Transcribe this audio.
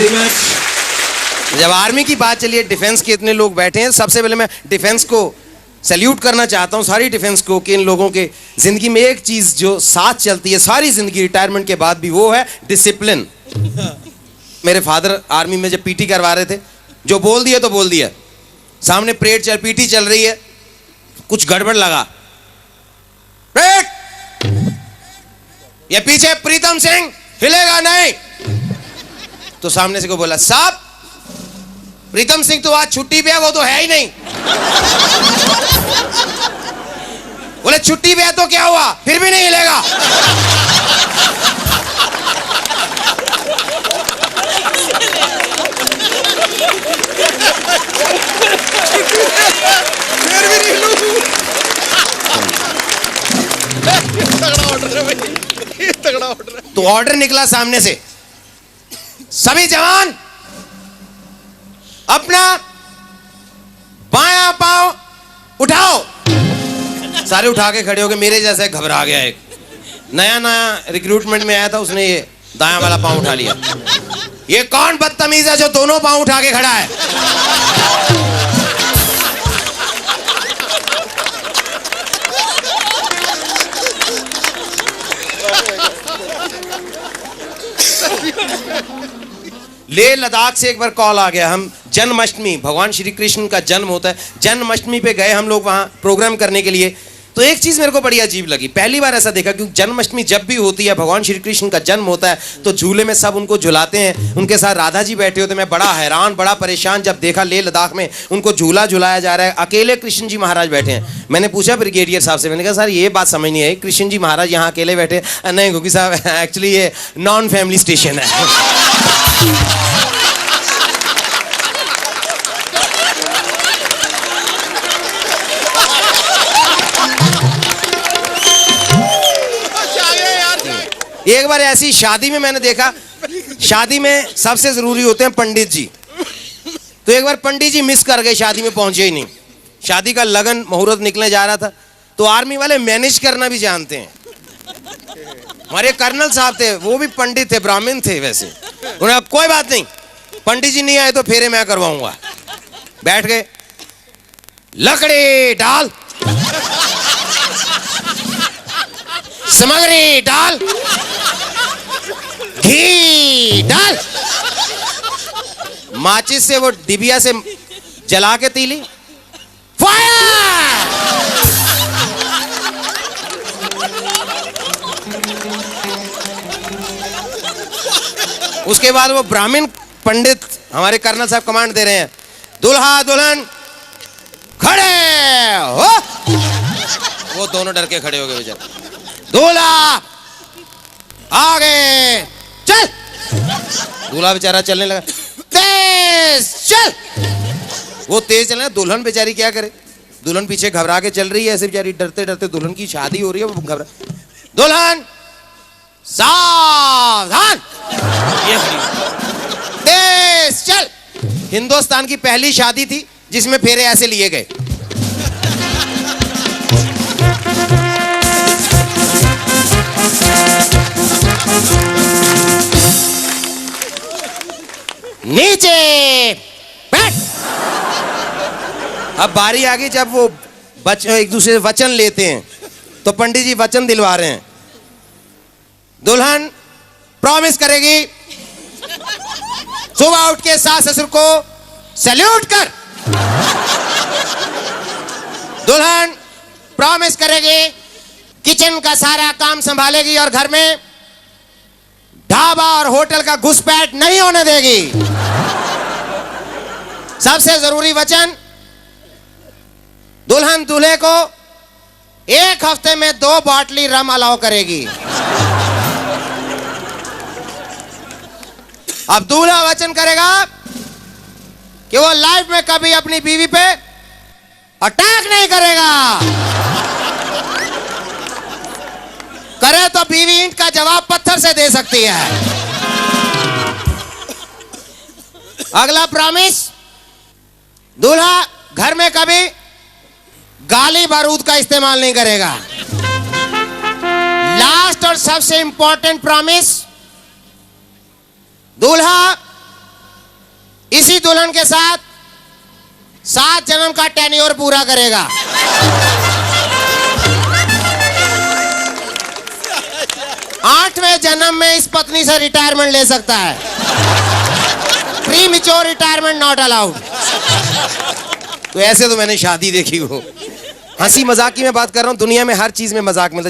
जब आर्मी की बात चली है, डिफेंस के इतने लोग बैठे हैं, सबसे पहले मैं डिफेंस को सैल्यूट करना चाहता हूं, सारी डिफेंस को, कि इन लोगों के जिंदगी में एक चीज जो साथ चलती है सारी जिंदगी रिटायरमेंट के बाद भी, वो है डिसिप्लिन। मेरे फादर आर्मी में जब पीटी करवा रहे थे, जो बोल दिया तो बोल दिया। सामने परेड पीटी चल रही है, कुछ गड़बड़ लगा, ये पीछे प्रीतम सिंह हिलेगा नहीं, तो सामने से को बोला, साहब प्रीतम सिंह तो आज छुट्टी पे है, वो तो है ही नहीं। बोले छुट्टी पे है तो क्या हुआ, फिर भी नहीं हिलेगा। फिर भी नहीं हिलूं। तगड़ा ऑर्डर है भाई, ये तगड़ा ऑर्डर है। तो ऑर्डर निकला सामने से, सभी जवान अपना बायां पांव उठाओ। सारे उठा के खड़े हो गए, मेरे जैसे घबरा गया। एक नया रिक्रूटमेंट में आया था, उसने ये दायां वाला पांव उठा लिया। ये कौन बदतमीज है जो दोनों पांव उठा के खड़ा है? लेह लद्दाख से एक बार कॉल आ गया। हम जन्माष्टमी, भगवान श्री कृष्ण का जन्म होता है, जन्माष्टमी पे गए हम लोग वहाँ प्रोग्राम करने के लिए। तो एक चीज़ मेरे को बड़ी अजीब लगी, पहली बार ऐसा देखा, क्योंकि जन्माष्टमी जब भी होती है, भगवान श्री कृष्ण का जन्म होता है, तो झूले में सब उनको झुलाते हैं। उनके साथ राधा जी बैठे होते। मैं बड़ा हैरान, बड़ा परेशान जब देखा लेह लद्दाख में उनको झूला झुलाया जा रहा है, अकेले कृष्ण जी महाराज बैठे हैं। मैंने पूछा ब्रिगेडियर साहब से, मैंने कहा सर ये बात समझ नहीं आई, कृष्ण जी महाराज यहाँ अकेले बैठे? नहीं क्योंकि साहब एक्चुअली ये नॉन फैमिली स्टेशन है। एक बार ऐसी शादी में मैंने देखा, शादी में सबसे जरूरी होते हैं पंडित जी। तो एक बार पंडित जी मिस कर गए, शादी में पहुंचे ही नहीं। शादी का लगन मुहूर्त निकलने जा रहा था, तो आर्मी वाले मैनेज करना भी जानते हैं। हमारे कर्नल साहब थे, वो भी पंडित थे, ब्राह्मण थे वैसे। उन्हें कोई बात नहीं, पंडित जी नहीं आए तो फेरे मैं करवाऊंगा। बैठ गए, लकड़ी डाल, सामग्री डाल, घी डाल, माचिस से वो डिबिया से जला के तीली, फायर। उसके बाद वो ब्राह्मण पंडित, हमारे कर्नल साहब कमांड दे रहे हैं, दुल्हा दुल्हन खड़े हो। वो दोनों डर के खड़े हो गए बेचारे। दूल्हा आगे चल। दूल्हा बेचारा चलने लगा, तेज चल। वो तेज चलना, दुल्हन बेचारी क्या करे, दुल्हन पीछे घबरा के चल रही है ऐसे बेचारी, डरते डरते। दुल्हन की शादी हो रही है, वो घबरा, दुल्हन सावधान, तेज चल। हिंदुस्तान की पहली शादी थी जिसमें फेरे ऐसे लिए गए। नीचे बैठ। अब बारी आ गई जब वो एक दूसरे से वचन लेते हैं, तो पंडित जी वचन दिलवा रहे हैं। दुल्हन प्रॉमिस करेगी, सुबह उठ के सास ससुर को सैल्यूट कर। दुल्हन प्रॉमिस करेगी, किचन का सारा काम संभालेगी और घर में ढाबा और होटल का घुसपैठ नहीं होने देगी। सबसे जरूरी वचन, दुल्हन दूल्हे को एक हफ्ते में 2 बॉटली रम अलाउ करेगी। अब दूल्हा वचन करेगा कि वो लाइफ में कभी अपनी बीवी पे अटैक नहीं करेगा। करे तो बीवी ईंट का जवाब पत्थर से दे सकती है। अगला प्रॉमिस, दूल्हा घर में कभी गाली बारूद का इस्तेमाल नहीं करेगा। लास्ट और सबसे इंपॉर्टेंट प्रॉमिस, दूल्हा इसी दुल्हन के साथ 7 जन्म का टेन्योर पूरा करेगा। 8वें जन्म में इस पत्नी से रिटायरमेंट ले सकता है। Premature retirement not allowed. तो ऐसे तो मैंने शादी देखी हो। हंसी मजाक की मैं बात कर रहा हूँ, दुनिया में हर चीज में मजाक मिलता है।